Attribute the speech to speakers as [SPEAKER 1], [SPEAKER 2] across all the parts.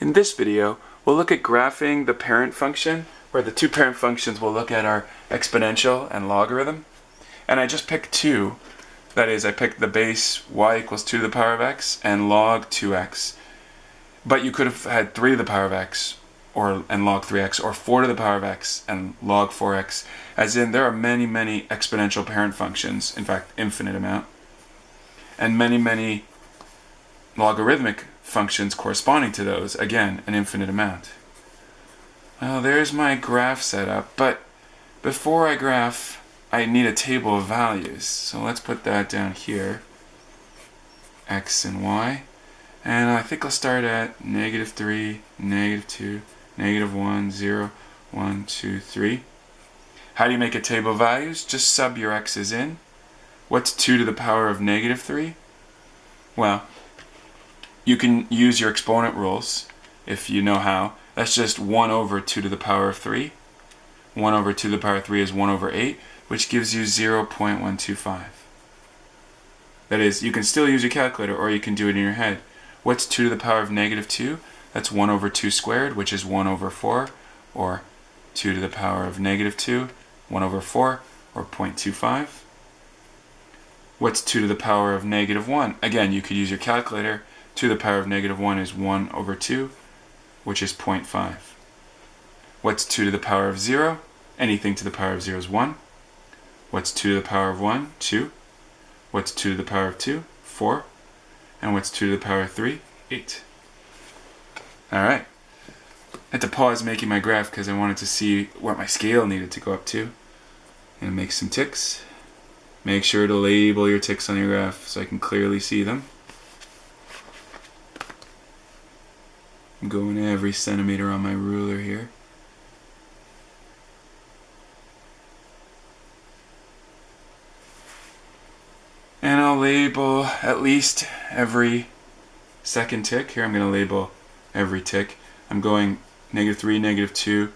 [SPEAKER 1] In this video, we'll look at graphing the parent function, where the two parent functions we'll look at are exponential and logarithm. And I just picked two. That is, I picked the base y equals 2 to the power of x and log 2x. But you could have had 3 to the power of x and log 3x, or 4 to the power of x and log 4x. As in, there are many, many exponential parent functions, in fact, infinite amount, and many, many logarithmic functions corresponding to those, again, an infinite amount. Well, there's my graph setup, but before I graph, I need a table of values. So let's put that down here, x and y. And I think I'll start at -3, -2, -1, 0, 1, 2, 3. How do you make a table of values? Just sub your x's in. What's 2 to the power of -3? Well, you can use your exponent rules if you know how. That's just 1 over 2 to the power of 3. 1 over 2 to the power of 3 is 1 over 8, which gives you 0.125. That is, you can still use your calculator, or you can do it in your head. What's 2 to the power of -2? That's 1 over 2 squared, which is 1 over 4, or 2 to the power of -2, 1 over 4, or 0.25. What's 2 to the power of -1? Again, you could use your calculator. 2 to the power of -1 is 1 over 2, which is 0.5. What's 2 to the power of 0? Anything to the power of 0 is 1. What's 2 to the power of 1? 2. What's 2 to the power of 2? 4. And what's 2 to the power of 3? 8. Alright. I had to pause making my graph because I wanted to see what my scale needed to go up to. And make some ticks. Make sure to label your ticks on your graph so I can clearly see them. I'm going every centimeter on my ruler here. And I'll label at least every second tick. Here I'm going to label every tick. I'm going -3, -2,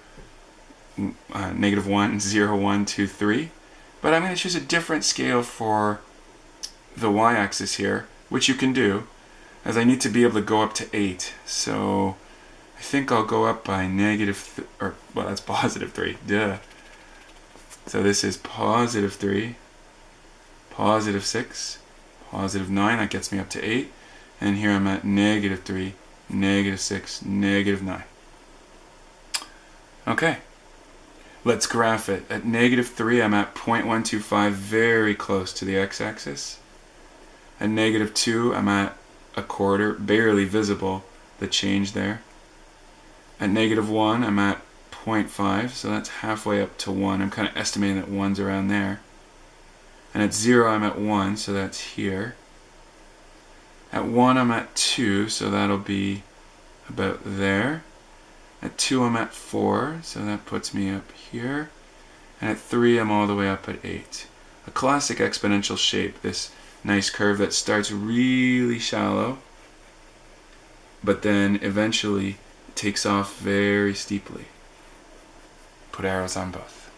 [SPEAKER 1] -1, 0, 1, 2, 3. But I'm going to choose a different scale for the y-axis here, which you can do, as I need to be able to go up to 8. So I think I'll go up by well, that's +3, duh. So this is +3, +6, +9, that gets me up to 8. And here I'm at -3, -6, -9. Okay. Let's graph it. At -3, I'm at 0.125, very close to the x-axis. At -2, I'm at 1/4, barely visible, the change there. At -1, I'm at 0.5, so that's halfway up to 1. I'm kind of estimating that 1's around there. And at 0, I'm at 1, so that's here. At 1, I'm at 2, so that'll be about there. At 2, I'm at 4, so that puts me up here. And at 3, I'm all the way up at 8. A classic exponential shape, this nice curve that starts really shallow, but then eventually takes off very steeply. Put arrows on both.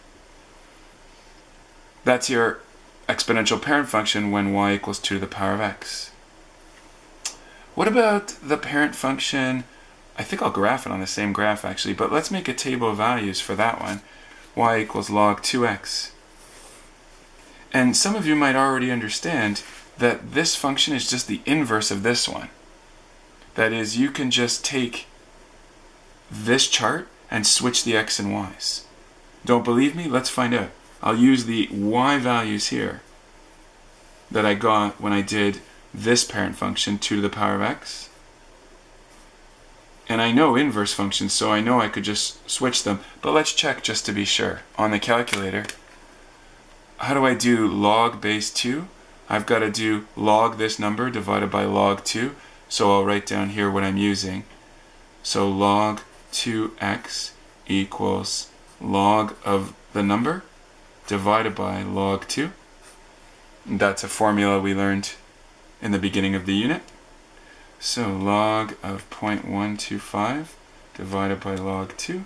[SPEAKER 1] That's your exponential parent function when y equals 2 to the power of x. What about the parent function? I think I'll graph it on the same graph actually, but let's make a table of values for that one. Y equals log 2x. And some of you might already understand that this function is just the inverse of this one. That is, you can just take this chart and switch the x and y's. Don't believe me? Let's find out. I'll use the y values here that I got when I did this parent function, 2 to the power of x. And I know inverse functions, so I know I could just switch them. But let's check just to be sure. On the calculator, how do I do log base 2? I've got to do log this number divided by log 2. So I'll write down here what I'm using. So log 2x equals log of the number divided by log 2. That's a formula we learned in the beginning of the unit. So log of 0.125 divided by log 2,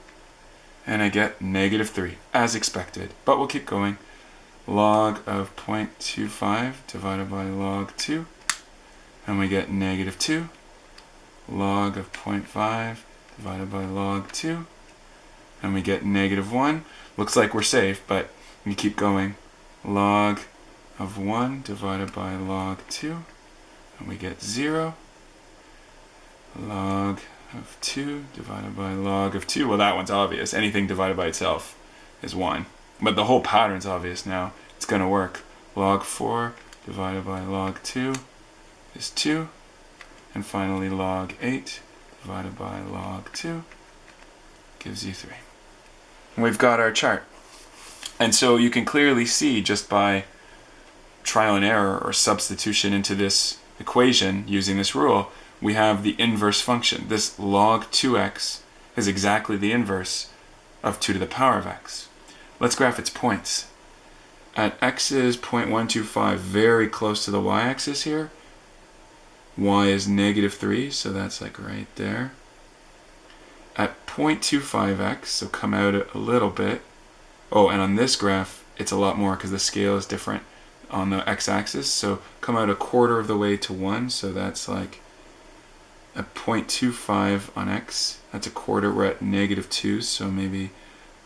[SPEAKER 1] and I get -3, as expected. But we'll keep going. Log of 0.25 divided by log 2, and we get -2. Log of 0.5 divided by log 2, and we get -1. Looks like we're safe, but we keep going. Log of 1 divided by log 2, and we get 0. Log of 2 divided by log of 2. Well, that one's obvious. Anything divided by itself is 1. But the whole pattern's obvious now. It's going to work. Log 4 divided by log 2 is 2. And finally, log 8 divided by log 2 gives you 3. And we've got our chart. And so you can clearly see just by trial and error or substitution into this equation using this rule, we have the inverse function. This log 2x is exactly the inverse of 2 to the power of x. Let's graph its points. At x is 0.125, very close to the y-axis here. Y is -3, so that's like right there. At 0.25x, so come out a little bit. Oh, and on this graph, it's a lot more because the scale is different on the x-axis. So come out a quarter of the way to 1, so that's like at 0.25 on x. That's a quarter, we're at -2, so maybe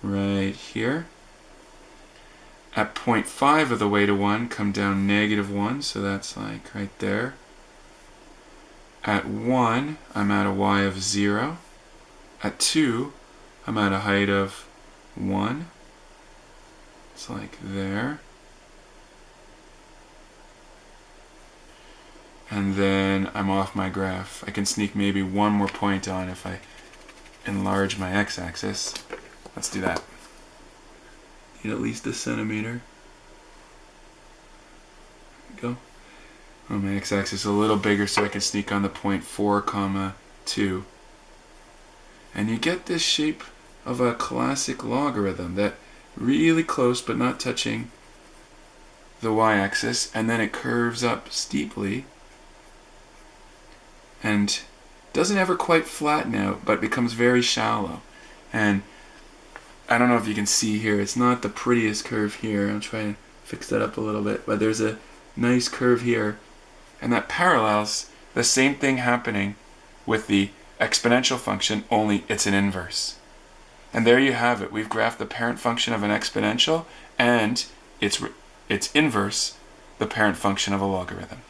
[SPEAKER 1] right here. At 0.5 of the way to 1, come down -1, so that's like right there. At 1, I'm at a y of 0. At 2, I'm at a height of 1. It's like there. And then I'm off my graph. I can sneak maybe one more point on if I enlarge my x-axis. Let's do that. Need at least a centimeter. There we go. Oh, my x-axis is a little bigger, so I can sneak on the point 4, 2. And you get this shape of a classic logarithm, that really close but not touching the y-axis, and then it curves up steeply and doesn't ever quite flatten out, but becomes very shallow. And I don't know if you can see here, it's not the prettiest curve here. I'll try and fix that up a little bit, but there's a nice curve here, and that parallels the same thing happening with the exponential function, only it's an inverse. And there you have it. We've graphed the parent function of an exponential and its inverse, the parent function of a logarithm.